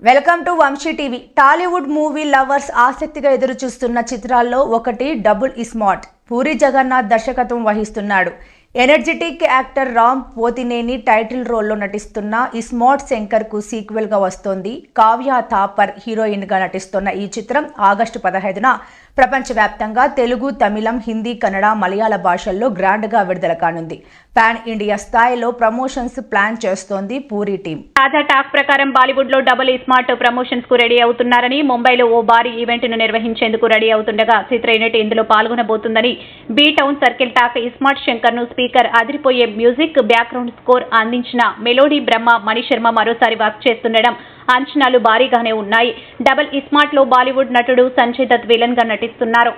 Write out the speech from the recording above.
Welcome to Vamsi TV. Tollywood movie lovers ఆసక్తిగా ఎదురుచూస్తున్న చిత్రాల్లో ఒకటి డబుల్ ఇస్మార్ట్. పూరి జగన్నాథ్ దర్శకత్వం వహిస్తున్నాడు. Energetic actor Ram Pothineni title రోల్లో నటిస్తున్న ఇస్మార్ట్ శంకర్కు సీక్వెల్గా వస్తోంది. కావ్య థాపర్ హీరోయిన్గా నటిస్తున్న ఈ చిత్రం ఆగస్టు 15న ప్రపంచవ్యాప్తంగా తెలుగు, తమిళం, హిందీ, కన్నడ, మలయాళ భాషల్లో గ్రాండ్గా విడుదల కానుంది. పాన్ ఇండియా స్థాయిలో ప్రమోషన్స్ ప్లాన్ చేస్తోంది పూరి టీం. తాజా టాక్ ప్రకారం బాలీవుడ్ లో డబుల్ ఇస్మార్ట్ ప్రమోషన్స్ కు రెడీ అవుతున్నారని, ముంబైలో ఓ భారీ ఈవెంట్ ను నిర్వహించేందుకు రెడీ అవుతుండగా చిత్ర యూనిట్ ఇందులో పాల్గొనబోతుందని B town circle talk. ISmart Shankar ను స్పీకర్ అదిరిపోయే మ్యూజిక్, బ్యాక్గ్రౌండ్ స్కోర్ అందించిన మెలోడీ బ్రహ్మ మణిశర్మ మరోసారి వర్క్ చేస్తుండడం అంచనాలు భారీగానే ఉన్నాయి. డబుల్ ఇస్మార్ట్ లో బాలీవుడ్ నటుడు సంజయ్ దత్ విలన్ గా నటిస్తున్నారు.